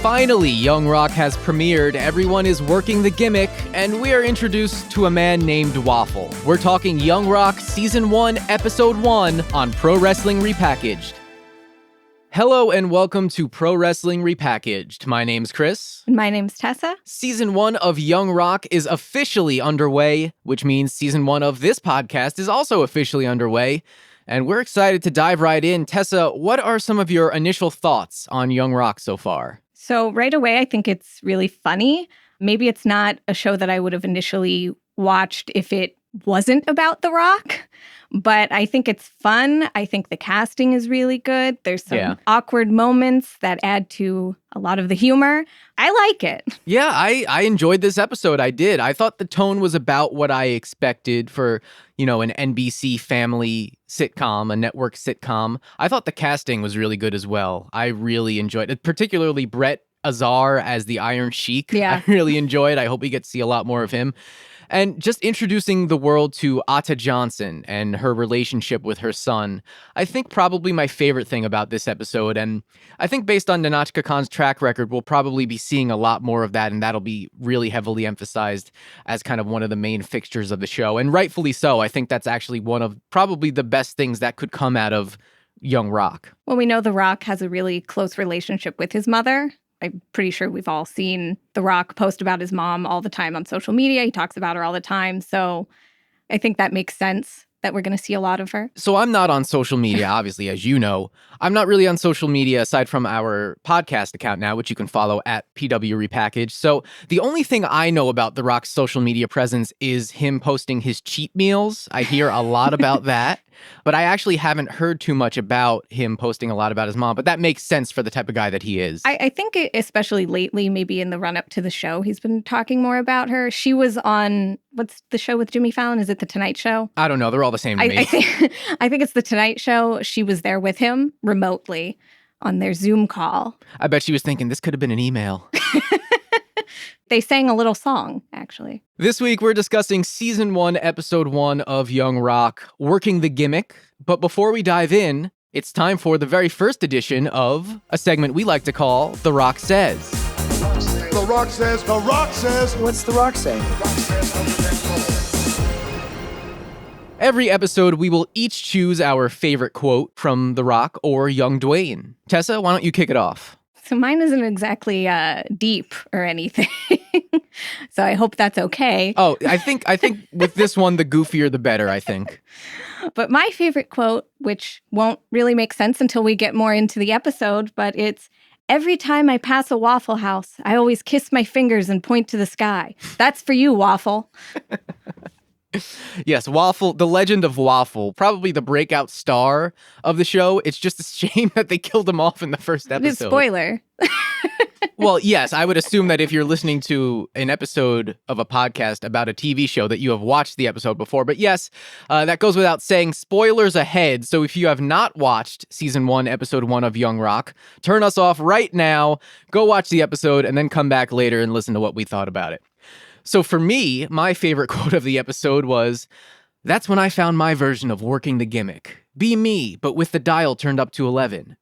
Finally, Young Rock has premiered, everyone is working the gimmick, and we are introduced to a man named Waffle. We're talking Young Rock Season 1, Episode 1 on Pro Wrestling Repackaged. Hello and welcome to Pro Wrestling Repackaged. My name's Chris. And my name's Tessa. Season 1 of Young Rock is officially underway, which means Season 1 of this podcast is also officially underway. And we're excited to dive right in. Tessa, what are some of your initial thoughts on Young Rock so far? So right away, I think it's really funny. Maybe it's not a show that I would have initially watched if it wasn't about The Rock, but I think it's fun. I think the casting is really good. There's some awkward moments that add to a lot of the humor. I like it. Yeah, I enjoyed this episode. I did. I thought the tone was about what I expected for, an NBC family sitcom, a network sitcom. I thought the casting was really good as well. I really enjoyed it, particularly Brett Azar as the Iron Sheik. Yeah. I really enjoyed. I hope we get to see a lot more of him. And just introducing the world to Ata Johnson and her relationship with her son, I think probably my favorite thing about this episode. And I think based on Nahnatchka Khan's track record, we'll probably be seeing a lot more of that, and that'll be really heavily emphasized as kind of one of the main fixtures of the show. And rightfully so. I think that's actually one of probably the best things that could come out of Young Rock. Well, we know The Rock has a really close relationship with his mother. I'm pretty sure we've all seen The Rock post about his mom all the time on social media. He talks about her all the time. So I think that makes sense that we're going to see a lot of her. So I'm not on social media, obviously, as you know. I'm not really on social media aside from our podcast account now, which you can follow at PW Repackaged. So the only thing I know about The Rock's social media presence is him posting his cheat meals. I hear a lot about that. But I actually haven't heard too much about him posting a lot about his mom. But that makes sense for the type of guy that he is. I think especially lately, maybe in the run-up to the show, he's been talking more about her. She was on, what's the show with Jimmy Fallon? Is it The Tonight Show? I don't know. They're all the same to me. I think it's The Tonight Show. She was there with him remotely on their Zoom call. I bet she was thinking this could have been an email. They sang a little song, actually. This week, we're discussing Season 1, Episode 1 of Young Rock, Working the Gimmick. But before we dive in, it's time for the very first edition of a segment we like to call The Rock Says. The Rock says, The Rock says. What's The Rock saying? Every episode, we will each choose our favorite quote from The Rock or Young Dwayne. Tessa, why don't you kick it off? So mine isn't exactly deep or anything. So I hope that's okay. Oh, I think with this one, the goofier the better, I think. But my favorite quote, which won't really make sense until we get more into the episode, but it's, "Every time I pass a Waffle House, I always kiss my fingers and point to the sky. That's for you, Waffle." Yes, Waffle, the legend of Waffle, probably the breakout star of the show. It's just a shame that they killed him off in the first episode. Spoiler. Well, yes, I would assume that if you're listening to an episode of a podcast about a TV show that you have watched the episode before. But yes, that goes without saying. Spoilers ahead. So if you have not watched Season 1, Episode 1 of Young Rock, turn us off right now, go watch the episode, and then come back later and listen to what we thought about it. So for me, my favorite quote of the episode was, "That's when I found my version of working the gimmick. Be me, but with the dial turned up to 11.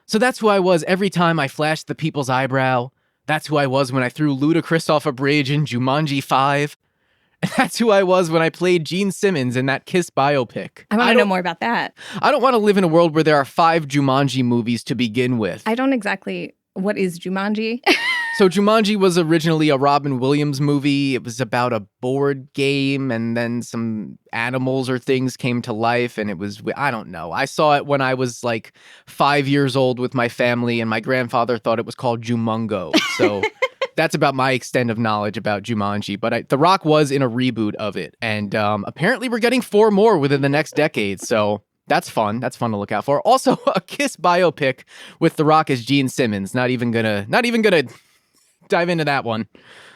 So that's who I was every time I flashed the people's eyebrow. That's who I was when I threw Ludacris off a bridge in Jumanji 5. And that's who I was when I played Gene Simmons in that Kiss biopic." I want to know more about that. I don't want to live in a world where there are 5 Jumanji movies to begin with. I don't exactly... What is Jumanji? So Jumanji was originally a Robin Williams movie. It was about a board game, and then some animals or things came to life, and it was, I don't know. I saw it when I was like 5 years old with my family, and my grandfather thought it was called Jumungo. So that's about my extent of knowledge about Jumanji. But The Rock was in a reboot of it, and apparently we're getting 4 more within the next decade, so... That's fun. That's fun to look out for. Also, a Kiss biopic with The Rock as Gene Simmons. Not even gonna dive into that one.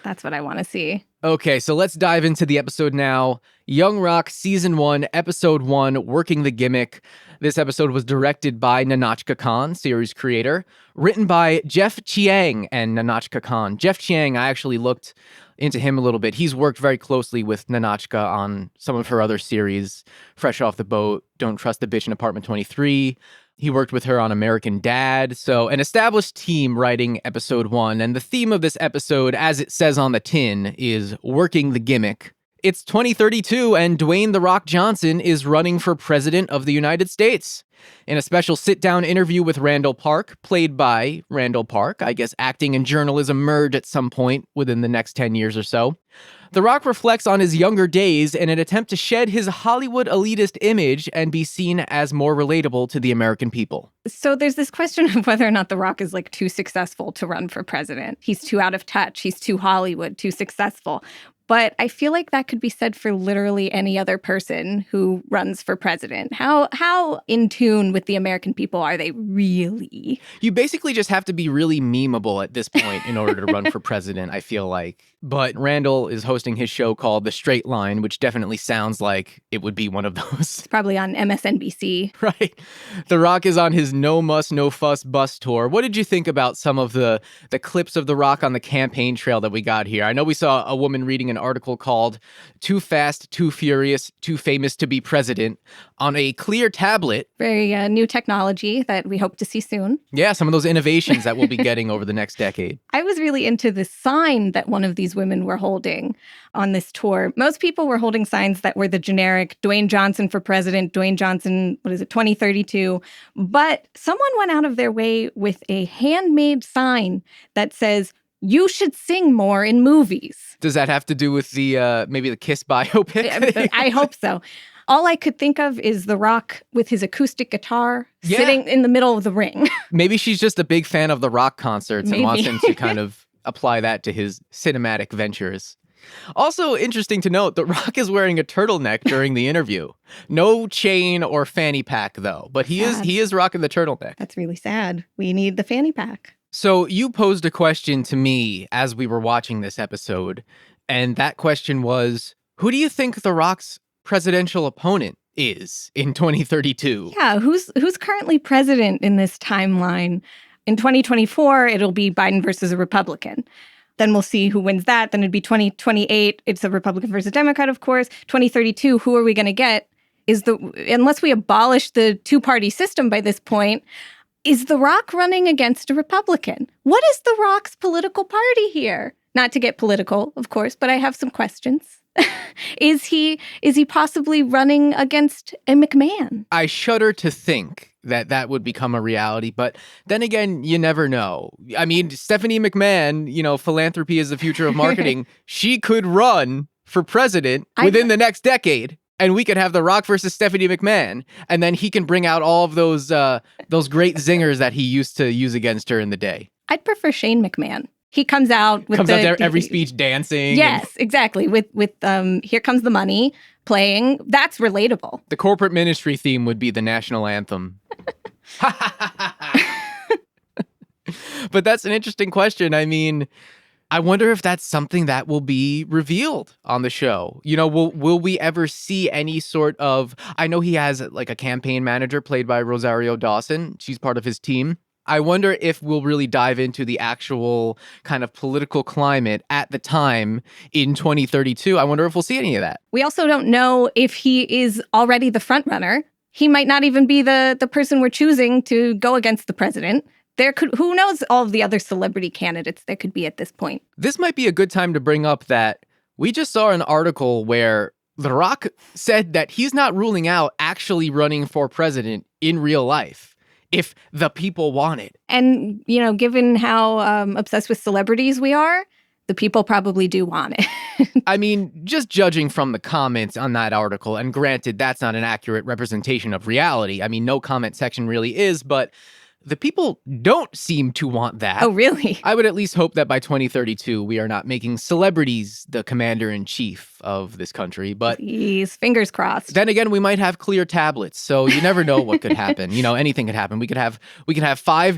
That's what I want to see. Okay, so let's dive into the episode now. Young Rock Season 1, Episode 1, Working the Gimmick. This episode was directed by Nahnatchka Khan, series creator. Written by Jeff Chiang and Nahnatchka Khan. Jeff Chiang, I actually looked into him a little bit. He's worked very closely with Nahnatchka on some of her other series. Fresh Off the Boat, Don't Trust the Bitch in Apartment 23. He worked with her on American Dad, so an established team writing episode 1. And the theme of this episode, as it says on the tin, is working the gimmick. It's 2032, and Dwayne "The Rock" Johnson is running for president of the United States. In a special sit-down interview with Randall Park, played by Randall Park, I guess acting and journalism merge at some point within the next 10 years or so, The Rock reflects on his younger days in an attempt to shed his Hollywood elitist image and be seen as more relatable to the American people. So there's this question of whether or not The Rock is too successful to run for president. He's too out of touch. He's too Hollywood, too successful. But I feel like that could be said for literally any other person who runs for president. How in tune with the American people are they really? You basically just have to be really memeable at this point in order to run for president, I feel like. But Randall is hosting his show called The Straight Line, which definitely sounds like it would be one of those. It's probably on MSNBC. Right. The Rock is on his No Muss, No Fuss bus tour. What did you think about some of the clips of The Rock on the campaign trail that we got here? I know we saw a woman reading an article called Too Fast, Too Furious, Too Famous to be President on a clear tablet. Very new technology that we hope to see soon. Yeah, some of those innovations that we'll be getting over the next decade. I was really into the sign that one of these women were holding on this tour. Most people were holding signs that were the generic Dwayne Johnson for president, Dwayne Johnson, 2032. But someone went out of their way with a handmade sign that says, "You should sing more in movies." Does that have to do with the maybe the Kiss biopic? I hope so. All I could think of is The Rock with his acoustic guitar sitting in the middle of the ring. Maybe she's just a big fan of the Rock concerts and wants him to kind of apply that to his cinematic ventures. Also interesting to note, The Rock is wearing a turtleneck during the interview. No chain or fanny pack, though, but he is rocking the turtleneck. That's really sad. We need the fanny pack. So you posed a question to me as we were watching this episode, and that question was, who do you think The Rock's presidential opponent is in 2032? Yeah, who's currently president in this timeline? In 2024, it'll be Biden versus a Republican. Then we'll see who wins that. Then it'd be 2028. It's a Republican versus Democrat, of course. 2032, who are we going to get? Unless we abolish the two-party system by this point, is The Rock running against a Republican? What is The Rock's political party here? Not to get political, of course, but I have some questions. Is he possibly running against a McMahon? I shudder to think that would become a reality, but then again, you never know. I mean, Stephanie McMahon, philanthropy is the future of marketing. She could run for president within the next decade, and we could have The Rock versus Stephanie McMahon, and then he can bring out all of those great zingers that he used to use against her in the day. I'd prefer Shane McMahon. He comes out with every speech dancing. Yes, exactly. With Here Comes the Money playing. That's relatable. The corporate ministry theme would be the national anthem. But that's an interesting question. I mean, I wonder if that's something that will be revealed on the show. Will we ever see any sort of... I know he has a campaign manager played by Rosario Dawson. She's part of his team. I wonder if we'll really dive into the actual kind of political climate at the time in 2032. I wonder if we'll see any of that. We also don't know if he is already the front runner. He might not even be the person we're choosing to go against the president. Who knows all of the other celebrity candidates there could be at this point. This might be a good time to bring up that we just saw an article where The Rock said that he's not ruling out actually running for president in real life, if the people want it. And, given how obsessed with celebrities we are, the people probably do want it. I mean, just judging from the comments on that article, and granted, that's not an accurate representation of reality. I mean, no comment section really is, but the people don't seem to want that. Oh, really? I would at least hope that by 2032, we are not making celebrities the commander-in-chief of this country. But please, fingers crossed. Then again, we might have clear tablets, so you never know what could happen. Anything could happen. We could have 5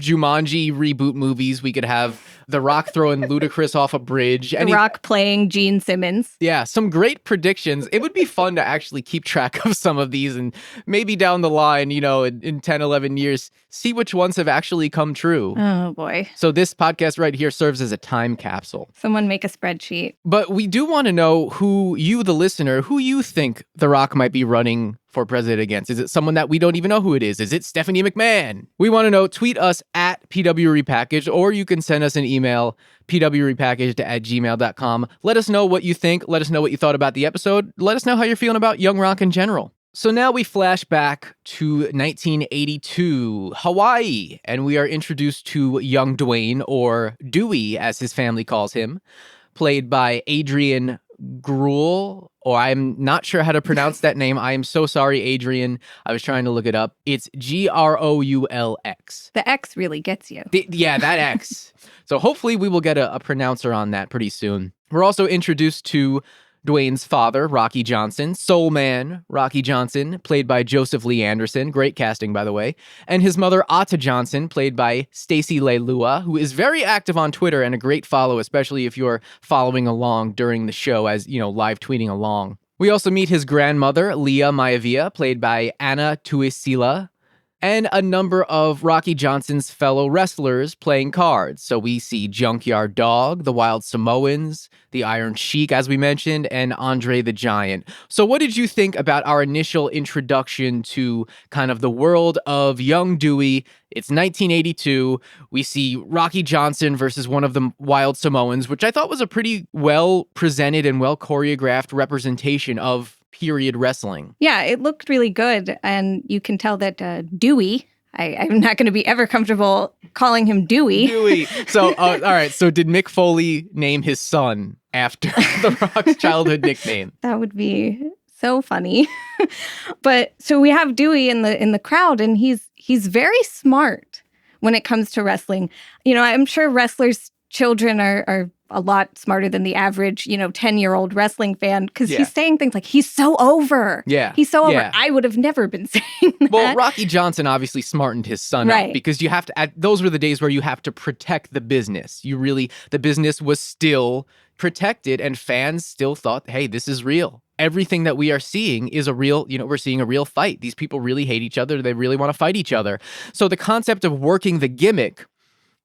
Jumanji reboot movies. We could have The Rock throwing Ludacris off a bridge. The Rock playing Gene Simmons. Yeah, some great predictions. It would be fun to actually keep track of some of these, and maybe down the line, in 10, 11 years, see which ones have actually come true. Oh, boy. So this podcast right here serves as a time capsule. Someone make a spreadsheet. But we do want to know who you, the listener, who you think The Rock might be running for president against? Is it someone that we don't even know who it is? Is it Stephanie McMahon? We want to know. Tweet us at PW Repackaged, or you can send us an email, pwrepackaged@gmail.com. Let us know what you think. Let us know what you thought about the episode. Let us know how you're feeling about Young Rock in general. So now we flash back to 1982, Hawaii, and we are introduced to young Dwayne, or Dewey, as his family calls him, played by Adrian Gruel, or I'm not sure how to pronounce that name. I am so sorry, Adrian. I was trying to look it up. It's Groulx. The X really gets you. Yeah, that X. So hopefully we will get a pronouncer on that pretty soon. We're also introduced to Dwayne's father, Rocky Johnson, Soul Man Rocky Johnson, played by Joseph Lee Anderson, great casting, by the way, and his mother, Ata Johnson, played by Stacey Leilua, who is very active on Twitter and a great follow, especially if you're following along during the show as, live tweeting along. We also meet his grandmother, Leah Maivia, played by Anna Tuisila, and a number of Rocky Johnson's fellow wrestlers playing cards. So we see Junkyard Dog, the Wild Samoans, the Iron Sheik, as we mentioned, and Andre the Giant. So what did you think about our initial introduction to kind of the world of young Dewey? It's 1982. We see Rocky Johnson versus one of the Wild Samoans, which I thought was a pretty well presented and well choreographed representation of period wrestling. Yeah, it looked really good. And you can tell that Dewey, I'm not going to be ever comfortable calling him Dewey. Dewey. So, all right. So did Mick Foley name his son after The Rock's childhood nickname? That would be so funny. But so we have Dewey in the crowd, and he's very smart when it comes to wrestling. I'm sure wrestlers' children are a lot smarter than the average, 10-year-old wrestling fan, because he's saying things like, he's so over. Yeah. He's so over. Yeah. I would have never been saying that. Well, Rocky Johnson obviously smartened his son up, because you have to, those were the days where you have to protect the business. The business was still protected, and fans still thought, hey, this is real. Everything that we are seeing is a real, we're seeing a real fight. These people really hate each other. They really want to fight each other. So the concept of working the gimmick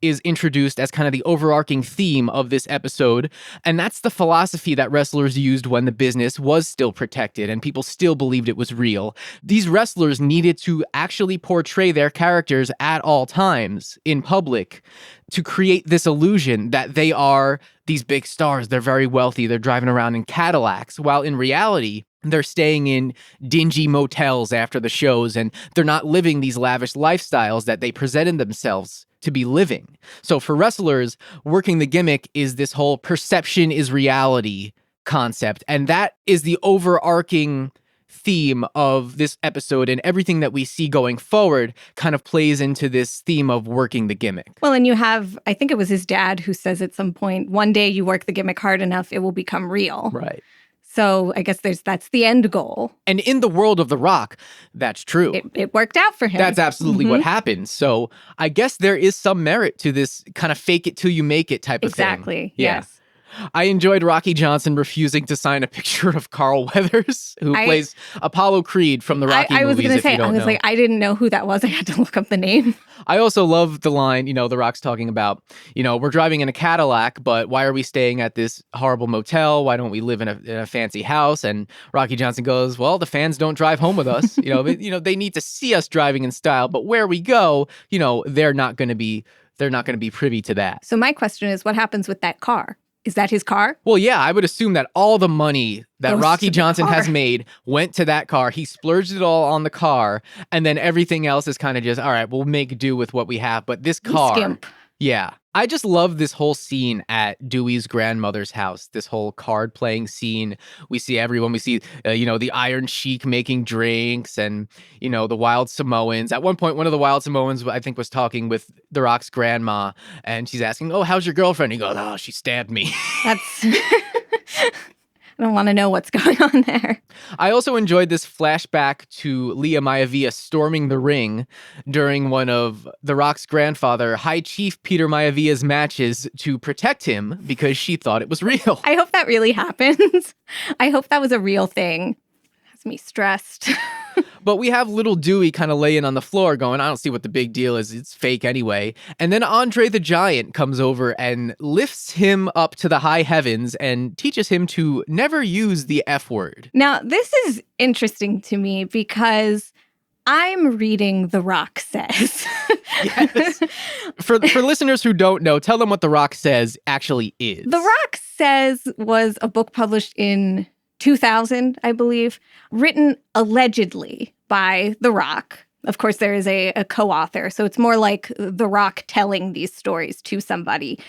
is introduced as kind of the overarching theme of this episode. And that's the philosophy that wrestlers used when the business was still protected and people still believed it was real. These wrestlers needed to actually portray their characters at all times in public to create this illusion that they are these big stars. They're very wealthy. They're driving around in Cadillacs, while in reality, they're staying in dingy motels after the shows, and they're not living these lavish lifestyles that they presented themselves to be living. So for wrestlers, working the gimmick is this whole perception is reality concept. And that is the overarching theme of this episode, and everything that we see going forward kind of plays into this theme of working the gimmick. Well, and you have, I think it was his dad who says at some point, one day you work the gimmick hard enough, it will become real. Right. So I guess that's the end goal. And in the world of The Rock, that's true. It worked out for him. That's absolutely what happened. So I guess there is some merit to this kind of fake it till you make it type of thing. Exactly. Yeah. Yes. I enjoyed Rocky Johnson refusing to sign a picture of Carl Weathers, who plays Apollo Creed from the Rocky movies. I was going to say, I was know. like, I didn't know who that was. I had to look up the name. I also love the line, The Rock's talking about, we're driving in a Cadillac, but why are we staying at this horrible motel? Why don't we live in a fancy house? And Rocky Johnson goes, well, the fans don't drive home with us. They need to see us driving in style, but where we go, they're not going to be privy to that. So my question is, what happens with that car? Is that his car? Well, yeah, I would assume that all the money that Goes Rocky to the Johnson car. has made went to that car. He splurged it all on the car, and then everything else is kind of just, all right, we'll make do with what we have. But this car, Skimp. yeah. I just love this whole scene at Dewey's grandmother's house, this whole card playing scene. We see everyone. We see, the Iron Sheik making drinks and, the Wild Samoans. At one point, one of the Wild Samoans, I think, was talking with The Rock's grandma, and she's asking, oh, how's your girlfriend? He goes, oh, she stabbed me. That's... I don't want to know what's going on there. I also enjoyed this flashback to Leah Maivia storming the ring during one of The Rock's grandfather, High Chief Peter Maivia's matches to protect him because she thought it was real. I hope that really happens. I hope that was a real thing. It has me stressed. But we have little Dewey kind of laying on the floor going, I don't see what the big deal is. It's fake anyway. And then Andre the Giant comes over and lifts him up to the high heavens and teaches him to never use the F word. Now, this is interesting to me because I'm reading The Rock Says. Yes. For listeners who don't know, tell them what The Rock Says actually is. The Rock Says was a book published in 2000, I believe, written allegedly by The Rock. Of course, there is a co-author, so it's more like The Rock telling these stories to somebody.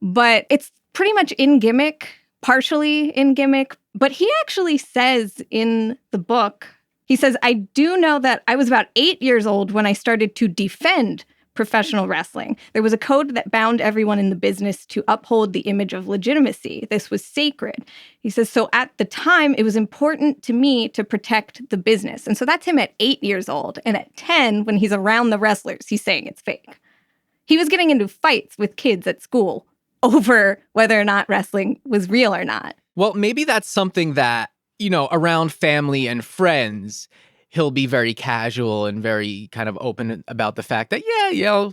But it's pretty much in Gimmick, partially in Gimmick. But he actually says in the book, he says, I do know that I was about 8 years old when I started to defend professional wrestling. There was a code that bound everyone in the business to uphold the image of legitimacy. This was sacred. He says, so at the time, it was important to me to protect the business. And so that's him at 8 years old. And at 10, when he's around the wrestlers, he's saying it's fake. He was getting into fights with kids at school over whether or not wrestling was real or not. Well, maybe that's something that, around family and friends, he'll be very casual and very kind of open about the fact that,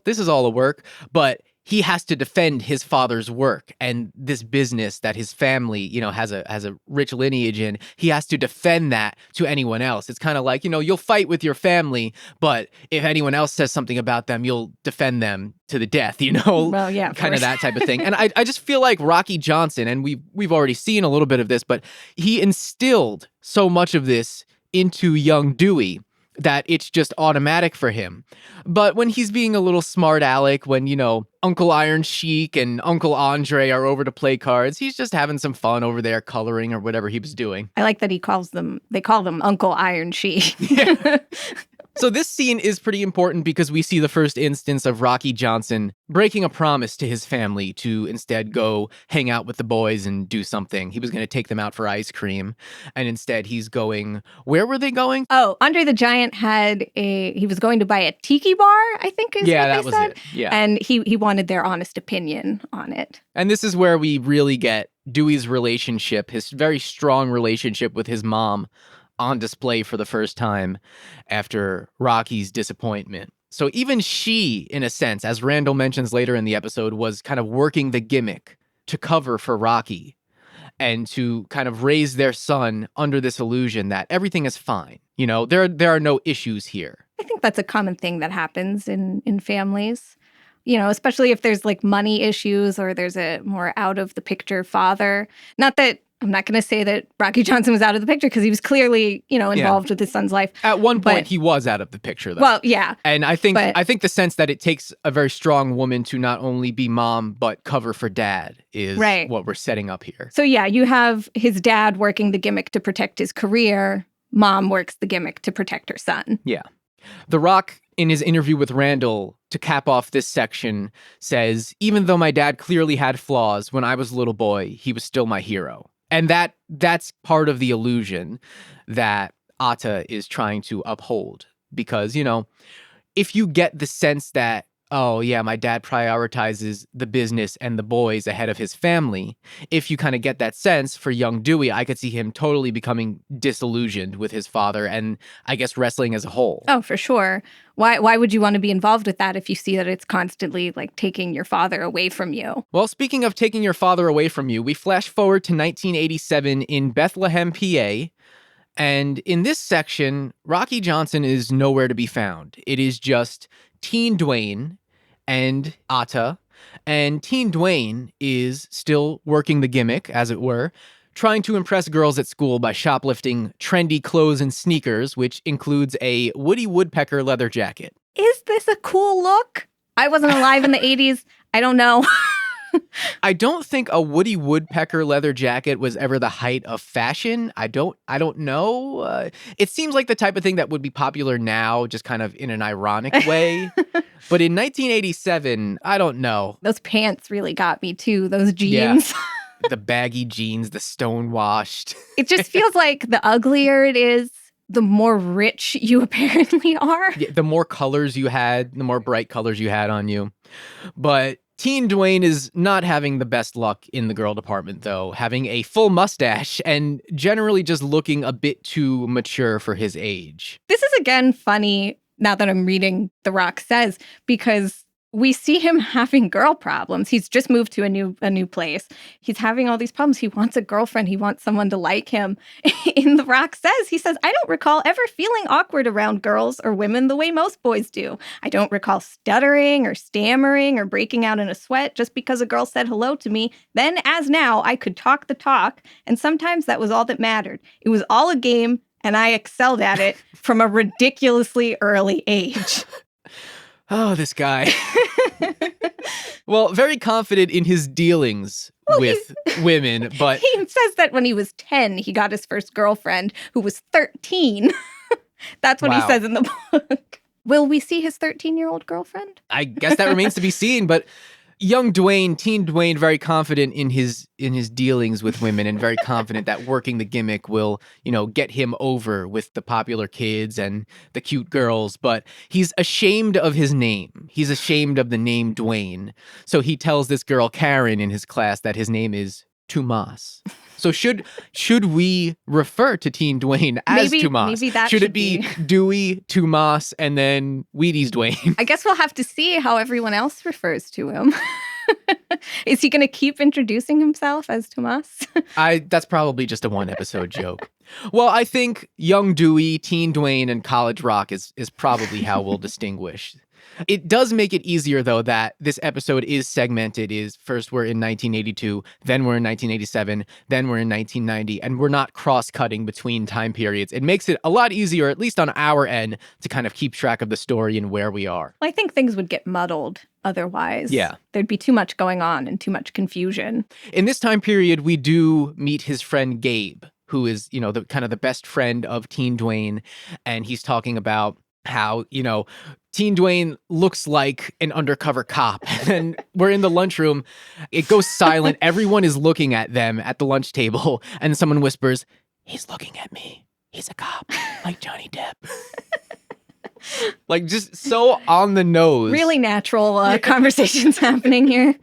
this is all a work, but he has to defend his father's work and this business that his family, has a rich lineage in. He has to defend that to anyone else. It's kind of like, you'll fight with your family, but if anyone else says something about them, you'll defend them to the death, Well, yeah, kind of that type of thing. And I just feel like Rocky Johnson, and we've already seen a little bit of this, but he instilled so much of this into young Dewey that it's just automatic for him. But when he's being a little smart aleck, when, Uncle Iron Sheik and Uncle Andre are over to play cards, he's just having some fun over there coloring or whatever he was doing. I like that they call them Uncle Iron Sheik. Yeah. So this scene is pretty important because we see the first instance of Rocky Johnson breaking a promise to his family to instead go hang out with the boys and do something. He was going to take them out for ice cream, and instead he's going, where were they going? Oh, Andre the Giant he was going to buy a tiki bar, I think is what they said. Yeah, that was it. Yeah. And he wanted their honest opinion on it. And this is where we really get Dewey's relationship, his very strong relationship with his mom, on display for the first time after Rocky's disappointment. So even she, in a sense, as Randall mentions later in the episode, was kind of working the gimmick to cover for Rocky and to kind of raise their son under this illusion that everything is fine. There are no issues here. I think that's a common thing that happens in families. Especially if there's like money issues or there's a more out of the picture father. Not that I'm not going to say that Rocky Johnson was out of the picture because he was clearly, involved with his son's life. At one point, he was out of the picture, though. Well, yeah. And I think the sense that it takes a very strong woman to not only be mom but cover for dad is what we're setting up here. So yeah, you have his dad working the gimmick to protect his career. Mom works the gimmick to protect her son. Yeah. The Rock, in his interview with Randall, to cap off this section, says, even though my dad clearly had flaws, when I was a little boy, he was still my hero. And that's part of the illusion that Atta is trying to uphold. Because, if you get the sense that, oh, yeah, my dad prioritizes the business and the boys ahead of his family, if you kind of get that sense for young Dewey, I could see him totally becoming disillusioned with his father and I guess wrestling as a whole. Oh, for sure. Why would you want to be involved with that if you see that it's constantly like taking your father away from you? Well, speaking of taking your father away from you, we flash forward to 1987 in Bethlehem, PA. And in this section, Rocky Johnson is nowhere to be found. It is just Teen Dwayne and Atta. And Teen Dwayne is still working the gimmick, as it were, trying to impress girls at school by shoplifting trendy clothes and sneakers, which includes a Woody Woodpecker leather jacket. Is this a cool look? I wasn't alive in the 80s. I don't know. I don't think a Woody Woodpecker leather jacket was ever the height of fashion. I don't know. It seems like the type of thing that would be popular now, just kind of in an ironic way. But in 1987, I don't know. Those pants really got me too. Those jeans. Yeah. The baggy jeans, the stonewashed. It just feels like the uglier it is, the more rich you apparently are. Yeah, the more colors you had, the more bright colors you had on you. But Teen Dwayne is not having the best luck in the girl department, though, having a full mustache and generally just looking a bit too mature for his age. This is, again, funny now that I'm reading The Rock Says, because we see him having girl problems. He's just moved to a new place. He's having all these problems. He wants a girlfriend. He wants someone to like him. In The Rock Says, he says, I don't recall ever feeling awkward around girls or women the way most boys do. I don't recall stuttering or stammering or breaking out in a sweat just because a girl said hello to me. Then, as now, I could talk the talk, and sometimes that was all that mattered. It was all a game, and I excelled at it from a ridiculously early age. Oh, this guy. Well, very confident in his dealings with women, but... He says that when he was 10, he got his first girlfriend who was 13. That's what he says in the book. Will we see his 13-year-old girlfriend? I guess that remains to be seen, but young Dwayne, teen Dwayne, very confident in his dealings with women and very confident that working the gimmick will, get him over with the popular kids and the cute girls, but he's ashamed of his name. He's ashamed of the name Dwayne. So he tells this girl, Karen, in his class that his name is Tumas. So should we refer to teen Dwayne as Tumas? Maybe that should it be Dewey, Tumas, and then Wheaties Dwayne? I guess we'll have to see how everyone else refers to him. Is he going to keep introducing himself as Tumas? That's probably just a one-episode joke. Well, I think young Dewey, teen Dwayne, and college rock is probably how we'll distinguish. It does make it easier, though, that this episode is segmented. First we're in 1982, then we're in 1987, then we're in 1990, and we're not cross-cutting between time periods. It makes it a lot easier, at least on our end, to kind of keep track of the story and where we are. Well, I think things would get muddled otherwise. Yeah. There'd be too much going on and too much confusion. In this time period, we do meet his friend Gabe, who is, the kind of the best friend of teen Dwayne, and he's talking about how, teen Dwayne looks like an undercover cop. And we're in the lunchroom. It goes silent. Everyone is looking at them at the lunch table. And someone whispers, he's looking at me. He's a cop, like Johnny Depp. Like, just so on the nose. Really natural conversations happening here.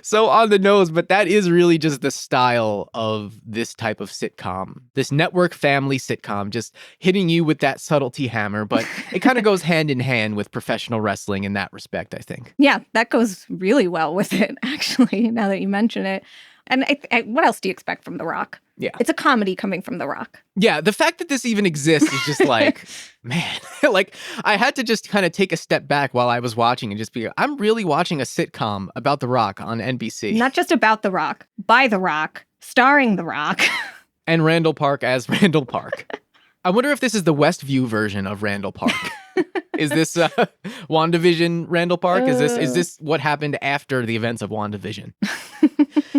So on the nose, but that is really just the style of this type of sitcom. This network family sitcom, just hitting you with that subtlety hammer, but it kind of goes hand in hand with professional wrestling in that respect, I think. Yeah, that goes really well with it, actually, now that you mention it. And what else do you expect from The Rock? Yeah. It's a comedy coming from The Rock. Yeah, the fact that this even exists is just like, man, like I had to just kind of take a step back while I was watching and just be, I'm really watching a sitcom about The Rock on NBC. Not just about The Rock, by The Rock, starring The Rock. And Randall Park as Randall Park. I wonder if this is the Westview version of Randall Park. Is this WandaVision Randall Park? Is this what happened after the events of WandaVision?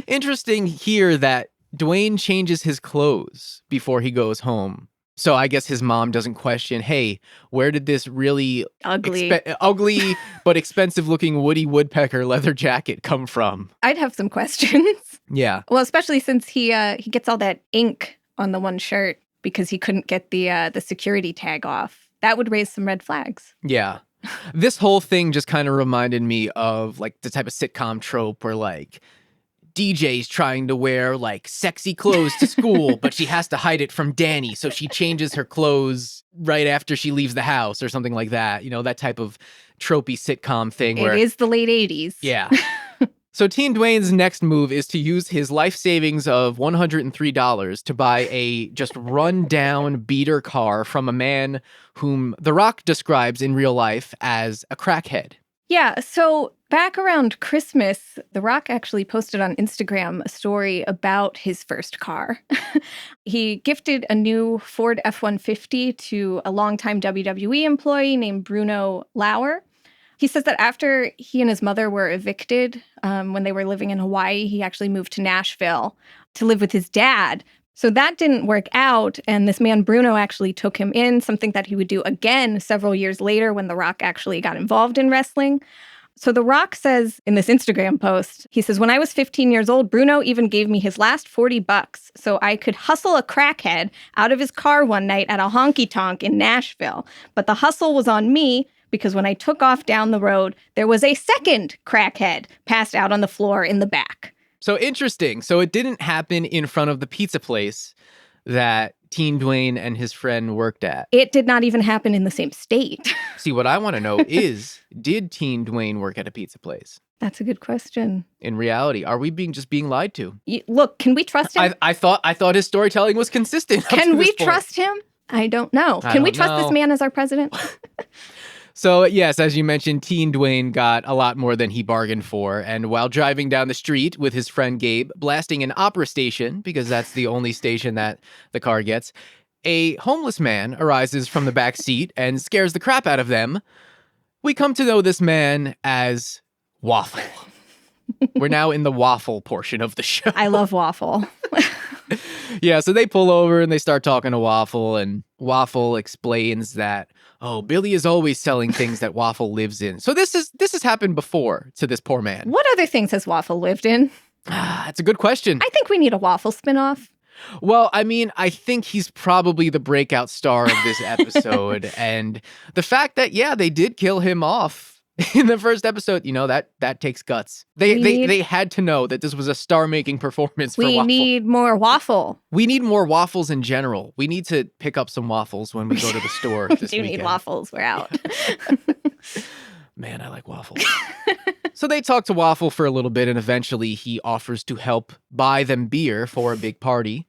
Interesting here that Dwayne changes his clothes before he goes home. So I guess his mom doesn't question, hey, where did this really ugly but expensive looking Woody Woodpecker leather jacket come from? I'd have some questions. Yeah. Well, especially since he gets all that ink on the one shirt because he couldn't get the security tag off. That would raise some red flags. Yeah. This whole thing just kind of reminded me of like the type of sitcom trope where like DJ's trying to wear like sexy clothes to school, but she has to hide it from Danny. So she changes her clothes right after she leaves the house or something like that. That type of tropey sitcom thing. It is the late 80s. Yeah. So Teen Dwayne's next move is to use his life savings of $103 to buy a just run-down beater car from a man whom The Rock describes in real life as a crackhead. Yeah, so back around Christmas, The Rock actually posted on Instagram a story about his first car. He gifted a new Ford F-150 to a longtime WWE employee named Bruno Lauer. He says that after he and his mother were evicted when they were living in Hawaii, he actually moved to Nashville to live with his dad. So that didn't work out, and this man Bruno actually took him in, something that he would do again several years later when The Rock actually got involved in wrestling. So The Rock says in this Instagram post, he says, when I was 15 years old, Bruno even gave me his last $40 so I could hustle a crackhead out of his car one night at a honky-tonk in Nashville. But the hustle was on me because when I took off down the road, there was a second crackhead passed out on the floor in the back. So interesting. So it didn't happen in front of the pizza place that Teen Dwayne and his friend worked at. It did not even happen in the same state. See, what I want to know is, did Teen Dwayne work at a pizza place? That's a good question. In reality, are we just being lied to? Look, can we trust him? I thought his storytelling was consistent. Can we trust him? I don't know. Can we trust this man as our president? So, yes, as you mentioned, Teen Dwayne got a lot more than he bargained for. And while driving down the street with his friend Gabe, blasting an opera station, because that's the only station that the car gets, a homeless man arises from the back seat and scares the crap out of them. We come to know this man as Waffle. We're now in the Waffle portion of the show. I love Waffle. Yeah, so they pull over and they start talking to Waffle, and Waffle explains that, oh, Billy is always selling things that Waffle lives in. So this has happened before to this poor man. What other things has Waffle lived in? That's a good question. I think we need a Waffle spinoff. Well, I mean, I think he's probably the breakout star of this episode. And the fact that, yeah, they did kill him off in the first episode, that takes guts. They had to know that this was a star-making performance for Waffle. We need more Waffle. We need more waffles in general. We need to pick up some waffles when we go to the store this We do weekend. need waffles. We're out. Man, I like waffles. So they talk to Waffle for a little bit, and eventually he offers to help buy them beer for a big party.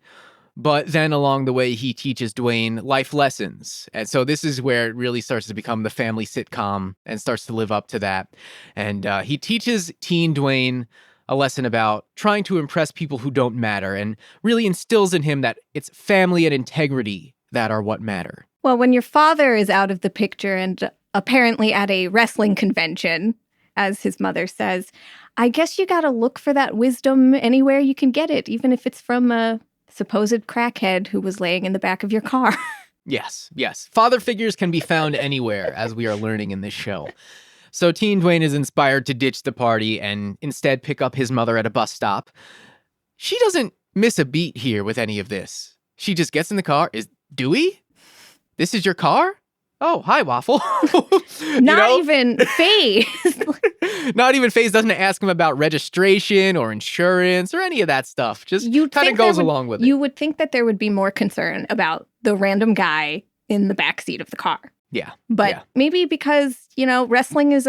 But then along the way, he teaches Dwayne life lessons. And so this is where it really starts to become the family sitcom and starts to live up to that. And he teaches Teen Dwayne a lesson about trying to impress people who don't matter, and really instills in him that it's family and integrity that are what matter. Well, when your father is out of the picture and apparently at a wrestling convention, as his mother says, I guess you got to look for that wisdom anywhere you can get it, even if it's from a supposed crackhead who was laying in the back of your car. Yes. Father figures can be found anywhere, as we are learning in this show. So Teen Dwayne is inspired to ditch the party and instead pick up his mother at a bus stop. She doesn't miss a beat here with any of this. She just gets in the car. Is Dewey? This is your car? Oh, hi, Waffle. Not even phased. Not even phased. Doesn't ask him about registration or insurance or any of that stuff. Just kind of goes along with it. You would think that there would be more concern about the random guy in the backseat of the car. Yeah. But maybe because, wrestling is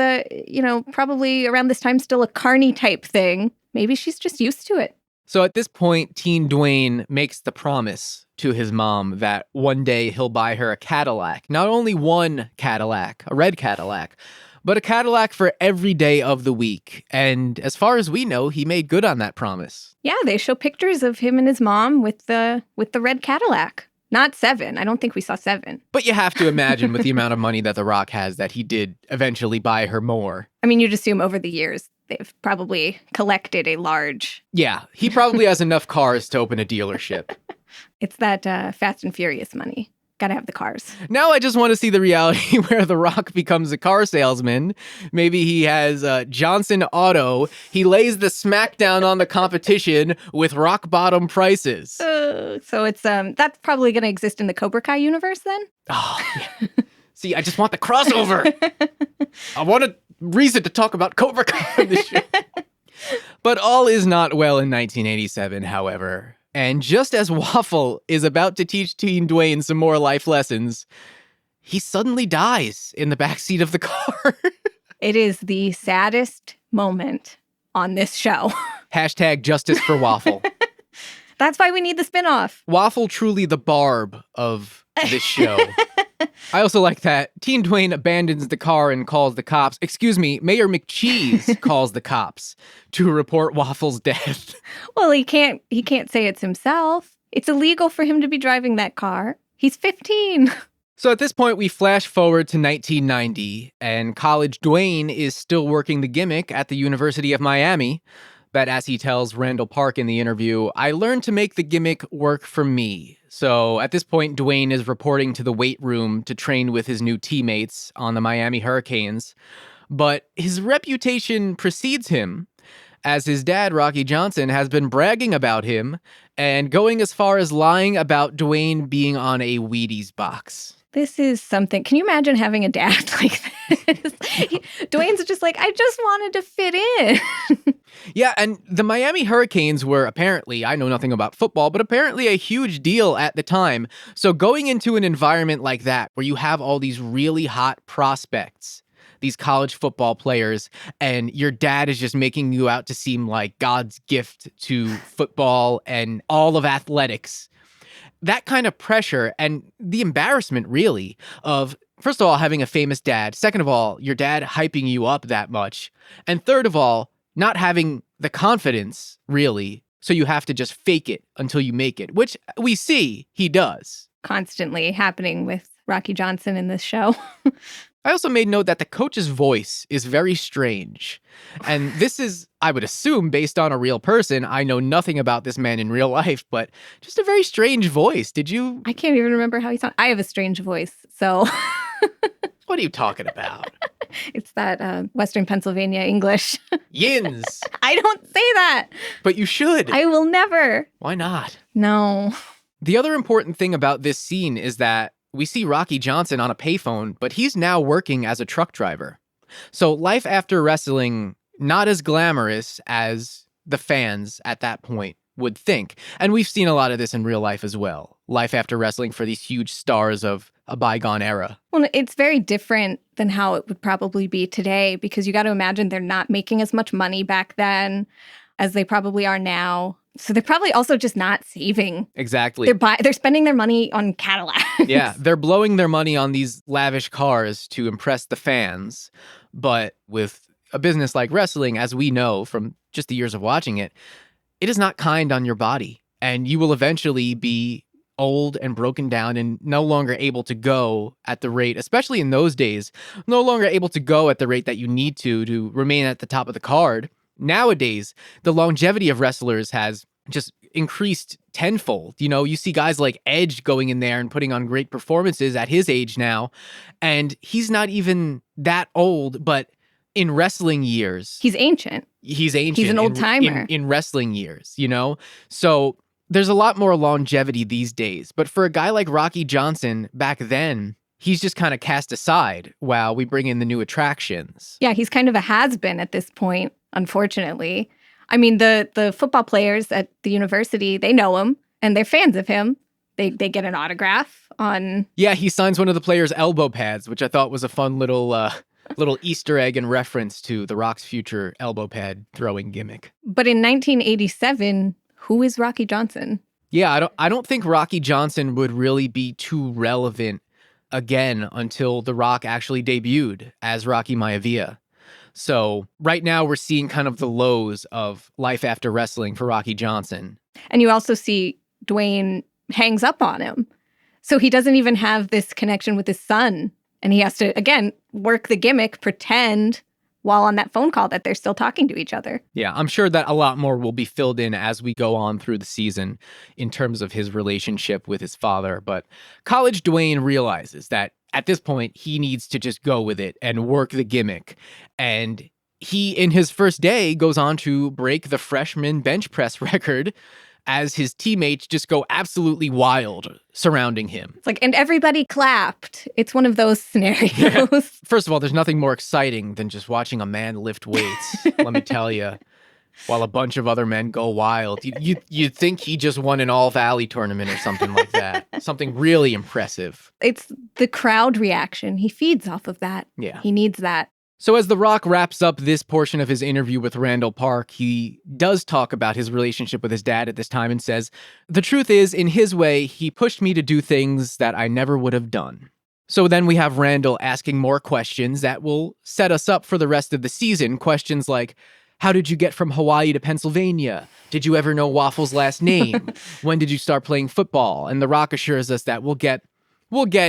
probably around this time still a carny type thing. Maybe she's just used to it. So at this point, Teen Dwayne makes the promise to his mom that one day he'll buy her a Cadillac. Not only one Cadillac, a red Cadillac, but a Cadillac for every day of the week. And as far as we know, he made good on that promise. Yeah, they show pictures of him and his mom with the red Cadillac. Not 7. I don't think we saw 7. But you have to imagine with the amount of money that The Rock has that he did eventually buy her more. I mean, you'd assume over the years they've probably collected a large... Yeah, he probably has enough cars to open a dealership. It's that Fast and Furious money. Gotta have the cars. Now I just want to see the reality where The Rock becomes a car salesman. Maybe he has Johnson Auto. He lays the smackdown on the competition with rock bottom prices. So it's that's probably going to exist in the Cobra Kai universe then? Oh, yeah. See, I just want the crossover. I want a reason to talk about Cobra Kai on this show. But all is not well in 1987, however. And just as Waffle is about to teach Teen Dwayne some more life lessons, he suddenly dies in the backseat of the car. It is the saddest moment on this show. Hashtag justice for Waffle. That's why we need the spinoff. Waffle truly the Barb of this show. I also like that Teen Dwayne abandons the car and calls the cops. Excuse me, Mayor McCheese calls the cops to report Waffle's death. Well, he can't say it's himself. It's illegal for him to be driving that car. He's 15. So at this point, we flash forward to 1990, and College Dwayne is still working the gimmick at the University of Miami. But as he tells Randall Park in the interview, I learned to make the gimmick work for me. So at this point, Dwayne is reporting to the weight room to train with his new teammates on the Miami Hurricanes. But his reputation precedes him, as his dad, Rocky Johnson, has been bragging about him and going as far as lying about Dwayne being on a Wheaties box. This is something. Can you imagine having a dad like Dwayne's just like, I just wanted to fit in. Yeah, and the Miami Hurricanes were apparently, I know nothing about football, but apparently a huge deal at the time. So going into an environment like that, where you have all these really hot prospects, these college football players, and your dad is just making you out to seem like God's gift to football and all of athletics. That kind of pressure and the embarrassment, really, of, first of all, having a famous dad. Second of all, your dad hyping you up that much. And third of all, not having the confidence, really. So you have to just fake it until you make it, which we see he does. Constantly happening with Rocky Johnson in this show. I also made note that the coach's voice is very strange. And this is, I would assume, based on a real person. I know nothing about this man in real life, but just a very strange voice. Did you? I can't even remember how he sounds. I have a strange voice, so. What are you talking about? It's that Western Pennsylvania English. Yins. I don't say that. But you should. I will never. Why not? No. The other important thing about this scene is that we see Rocky Johnson on a payphone, but he's now working as a truck driver. So life after wrestling, not as glamorous as the fans at that point would think. And we've seen a lot of this in real life as well. Life after wrestling for these huge stars of a bygone era. Well, it's very different than how it would probably be today, because you got to imagine they're not making as much money back then as they probably are now. So they're probably also just not saving. Exactly. They're spending their money on Cadillacs. Yeah, they're blowing their money on these lavish cars to impress the fans. But with a business like wrestling, as we know from just the years of watching it, it is not kind on your body. And you will eventually be old and broken down and no longer able to go at the rate, especially in those days, no longer able to go at the rate that you need to remain at the top of the card. Nowadays, the longevity of wrestlers has just increased tenfold. You know, you see guys like Edge going in there and putting on great performances at his age now, and he's not even that old, but in wrestling years, he's ancient. He's ancient. He's an old timer in wrestling years, you know? So there's a lot more longevity these days. But for a guy like Rocky Johnson back then, he's just kind of cast aside while we bring in the new attractions. Yeah, he's kind of a has-been at this point, unfortunately. I mean, the football players at the university, they know him and they're fans of him. They get an autograph on... Yeah, he signs one of the players' elbow pads, which I thought was a fun little Easter egg in reference to The Rock's future elbow pad throwing gimmick. But in 1987, who is Rocky Johnson? Yeah, I don't think Rocky Johnson would really be too relevant again until The Rock actually debuted as Rocky Maivia. So right now we're seeing kind of the lows of life after wrestling for Rocky Johnson. And you also see Dwayne hangs up on him. So he doesn't even have this connection with his son. And he has to, again, work the gimmick, pretend while on that phone call that they're still talking to each other. Yeah, I'm sure that a lot more will be filled in as we go on through the season in terms of his relationship with his father. But College Dwayne realizes that at this point, he needs to just go with it and work the gimmick. And he, in his first day, goes on to break the freshman bench press record as his teammates just go absolutely wild surrounding him. It's like, and everybody clapped. It's one of those scenarios. Yeah. First of all, there's nothing more exciting than just watching a man lift weights, let me tell you, while a bunch of other men go wild. You'd think he just won an All-Valley tournament or something like that. Something really impressive. It's the crowd reaction. He feeds off of that. Yeah. He needs that. So as The Rock wraps up this portion of his interview with Randall Park, he does talk about his relationship with his dad at this time and says, "The truth is, in his way, he pushed me to do things that I never would have done." So then we have Randall asking more questions that will set us up for the rest of the season. Questions like, how did you get from Hawaii to Pennsylvania? Did you ever know Waffle's last name? When did you start playing football? And The Rock assures us that we'll get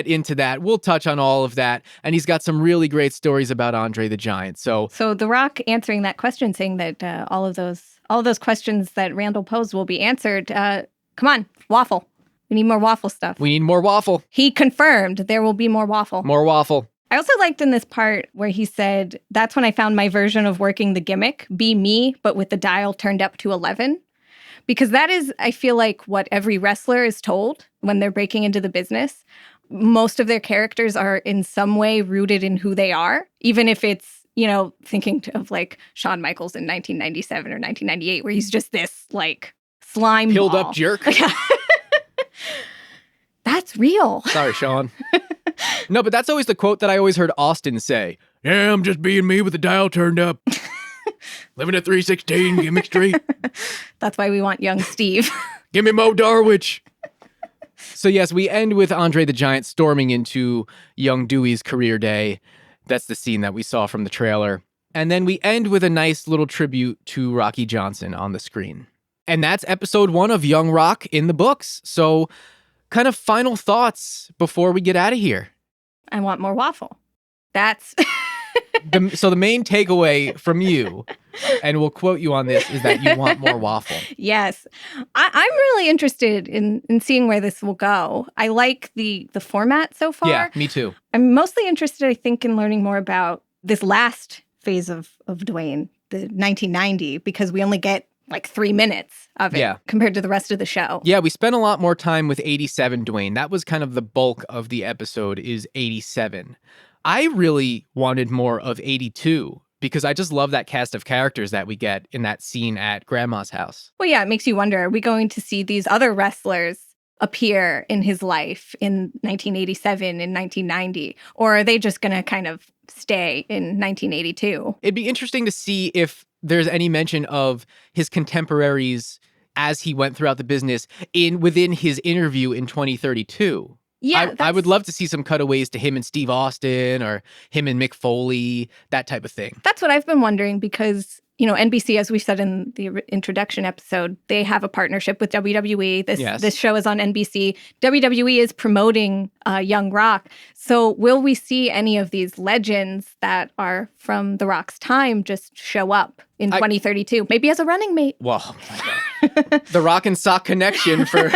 into that. We'll touch on all of that. And he's got some really great stories about Andre the Giant. So The Rock answering that question, saying that all of those questions that Randall posed will be answered. Come on, Waffle. We need more Waffle stuff. We need more Waffle. He confirmed there will be more Waffle. More Waffle. I also liked in this part where he said, that's when I found my version of working the gimmick, be me, but with the dial turned up to 11. Because that is, I feel like, what every wrestler is told when they're breaking into the business. most of their characters are in some way rooted in who they are, even if it's, you know, thinking of like Shawn Michaels in 1997 or 1998, where he's just this like slime Pilled ball. up jerk. That's real. Sorry, Sean. No, but that's always the quote that I always heard Austin say. Yeah, I'm just being me with the dial turned up. Living at 316 Gimmick Street. That's why we want young Steve. Give me Mo Darwich. So yes, we end with Andre the Giant storming into young Dewey's career day. That's the scene that we saw from the trailer. And then we end with a nice little tribute to Rocky Johnson on the screen. And that's episode 1 of Young Rock in the books. So kind of final thoughts before we get out of here. I want more waffle. That's... So the main takeaway from you, and we'll quote you on this, is that you want more waffle. Yes. I'm really interested in seeing where this will go. I like the format so far. Yeah, me too. I'm mostly interested, I think, in learning more about this last phase of Dwayne, the 1990, because we only get like 3 minutes of it compared to the rest of the show. Yeah, we spent a lot more time with 87 Dwayne. That was kind of the bulk of the episode, is 87. I really wanted more of 82 because I just love that cast of characters that we get in that scene at Grandma's house. Well, yeah, it makes you wonder, are we going to see these other wrestlers appear in his life in 1987 and 1990? Or are they just going to kind of stay in 1982? It'd be interesting to see if there's any mention of his contemporaries as he went throughout the business within his interview in 2032. Yeah, I would love to see some cutaways to him and Steve Austin or him and Mick Foley, that type of thing. That's what I've been wondering because, you know, NBC, as we said in the introduction episode, they have a partnership with WWE. This show is on NBC. WWE is promoting Young Rock. So will we see any of these legends that are from The Rock's time just show up in 2032? Maybe as a running mate. Well, oh my God. The Rock and Sock connection for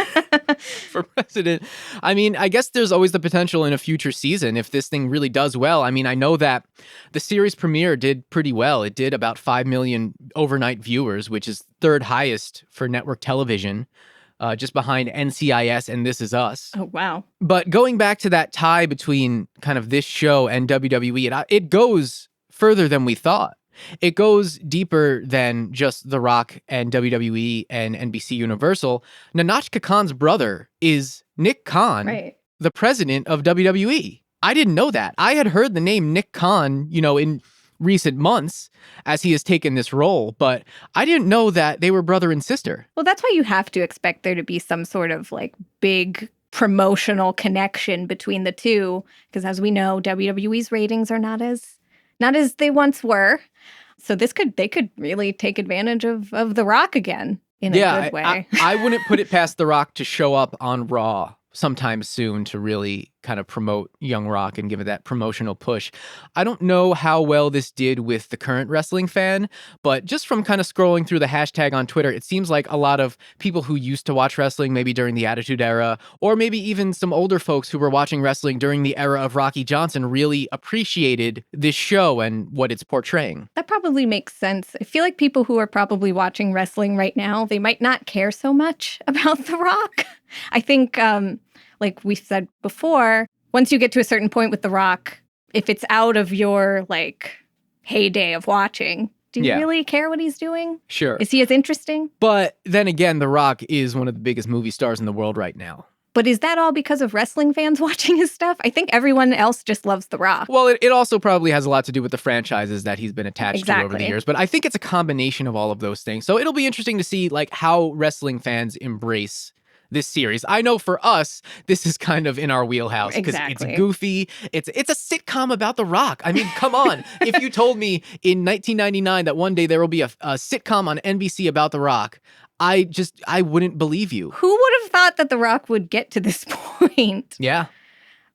president. I mean, I guess there's always the potential in a future season if this thing really does well. I mean, I know that the series premiere did pretty well. It did about 5 million overnight viewers, which is third highest for network television, just behind NCIS and This Is Us. Oh, wow. But going back to that tie between kind of this show and WWE, it goes further than we thought. It goes deeper than just The Rock and WWE and NBC Universal. Nahnatchka Khan's brother is Nick Khan, the president of WWE. I didn't know that. I had heard the name Nick Khan, you know, in recent months as he has taken this role, but I didn't know that they were brother and sister. Well, that's why you have to expect there to be some sort of like big promotional connection between the two, because as we know, WWE's ratings are not as they once were. So they could really take advantage of The Rock again in a good way. I wouldn't put it past The Rock to show up on Raw sometime soon to really kind of promote Young Rock and give it that promotional push. I don't know how well this did with the current wrestling fan, but just from kind of scrolling through the hashtag on Twitter, it seems like a lot of people who used to watch wrestling maybe during the Attitude Era, or maybe even some older folks who were watching wrestling during the era of Rocky Johnson really appreciated this show and what it's portraying. That probably makes sense. I feel like people who are probably watching wrestling right now, they might not care so much about The Rock. I think, like we said before, once you get to a certain point with The Rock, if it's out of your like heyday of watching, do you really care what he's doing? Sure. Is he as interesting? But then again, The Rock is one of the biggest movie stars in the world right now. But is that all because of wrestling fans watching his stuff? I think everyone else just loves The Rock. Well, it also probably has a lot to do with the franchises that he's been attached to over the years. But I think it's a combination of all of those things. So it'll be interesting to see like how wrestling fans embrace this series. I know for us, this is kind of in our wheelhouse because it's goofy. It's a sitcom about The Rock. I mean, come on. If you told me in 1999 that one day there will be a sitcom on NBC about The Rock, I wouldn't believe you. Who would have thought that The Rock would get to this point? Yeah.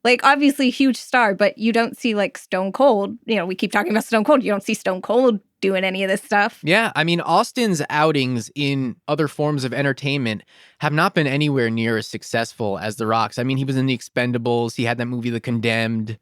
Like, obviously, huge star, but you don't see, like, Stone Cold. You know, we keep talking about Stone Cold. You don't see Stone Cold doing any of this stuff. Yeah, I mean, Austin's outings in other forms of entertainment have not been anywhere near as successful as The Rock's. I mean, he was in The Expendables. He had that movie, The Condemned.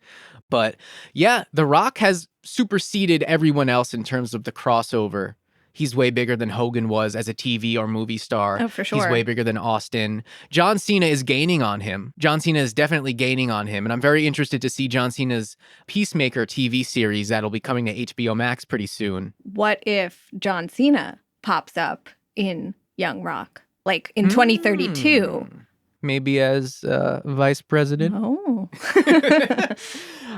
But, yeah, The Rock has superseded everyone else in terms of the crossover He's way bigger than Hogan was as a TV or movie star. Oh, for sure. He's way bigger than Austin. John Cena is gaining on him. John Cena is definitely gaining on him. And I'm very interested to see John Cena's Peacemaker TV series that'll be coming to HBO Max pretty soon. What if John Cena pops up in Young Rock? Like in 2032. Maybe as vice president. Oh.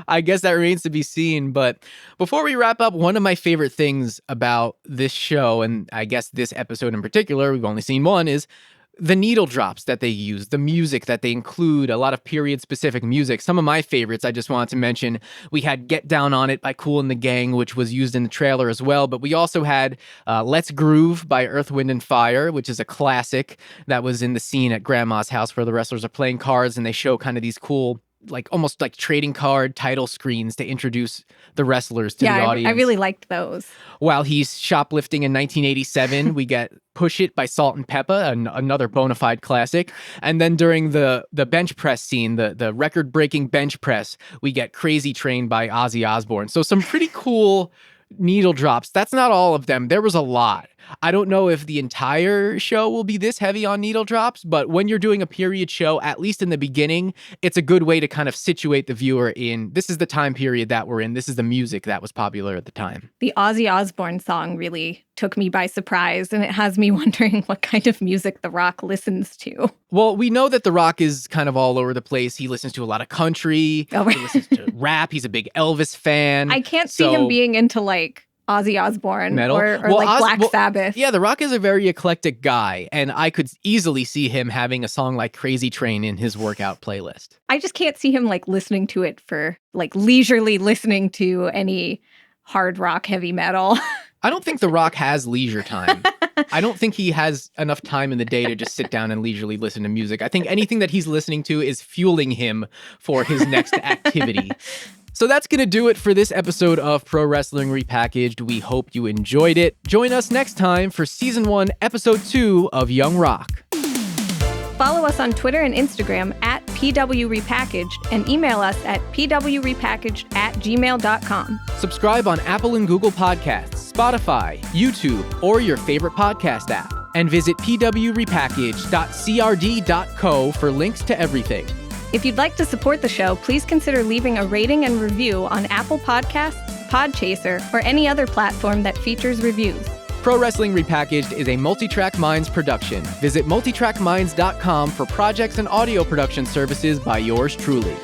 I guess that remains to be seen. But before we wrap up, one of my favorite things about this show, and I guess this episode in particular, we've only seen one, is the needle drops that they use, the music that they include, a lot of period-specific music. Some of my favorites I just wanted to mention. We had Get Down On It by Kool and the Gang, which was used in the trailer as well. But we also had Let's Groove by Earth, Wind & Fire, which is a classic that was in the scene at Grandma's house where the wrestlers are playing cards and they show kind of these cool, like almost like trading card title screens to introduce the wrestlers to the audience. I really liked those. While he's shoplifting in 1987, we get Push It by Salt and Peppa, another bona fide classic. And then during the bench press scene, the record-breaking bench press, we get Crazy Train by Ozzy Osbourne. So some pretty cool needle drops. That's not all of them. There was a lot. I don't know if the entire show will be this heavy on needle drops, but when you're doing a period show, at least in the beginning, it's a good way to kind of situate the viewer in, this is the time period that we're in. This is the music that was popular at the time. The Ozzy Osbourne song really took me by surprise, and it has me wondering what kind of music The Rock listens to. Well, we know that The Rock is kind of all over the place. He listens to a lot of country. Oh, right. He listens to rap. He's a big Elvis fan. I can't see him being into like Ozzy Osbourne metal or like Black Sabbath. Yeah, The Rock is a very eclectic guy, and I could easily see him having a song like Crazy Train in his workout playlist. I just can't see him like listening to it for like leisurely listening to any hard rock, heavy metal. I don't think The Rock has leisure time. I don't think he has enough time in the day to just sit down and leisurely listen to music. I think anything that he's listening to is fueling him for his next activity. So that's going to do it for this episode of Pro Wrestling Repackaged. We hope you enjoyed it. Join us next time for Season 1, Episode 2 of Young Rock. Follow us on Twitter and Instagram at PWRepackaged and email us at pwrepackaged@gmail.com. Subscribe on Apple and Google Podcasts, Spotify, YouTube, or your favorite podcast app. And visit pwrepackaged.crd.co for links to everything. If you'd like to support the show, please consider leaving a rating and review on Apple Podcasts, Podchaser, or any other platform that features reviews. Pro Wrestling Repackaged is a Multitrack Minds production. Visit multitrackminds.com for projects and audio production services by yours truly.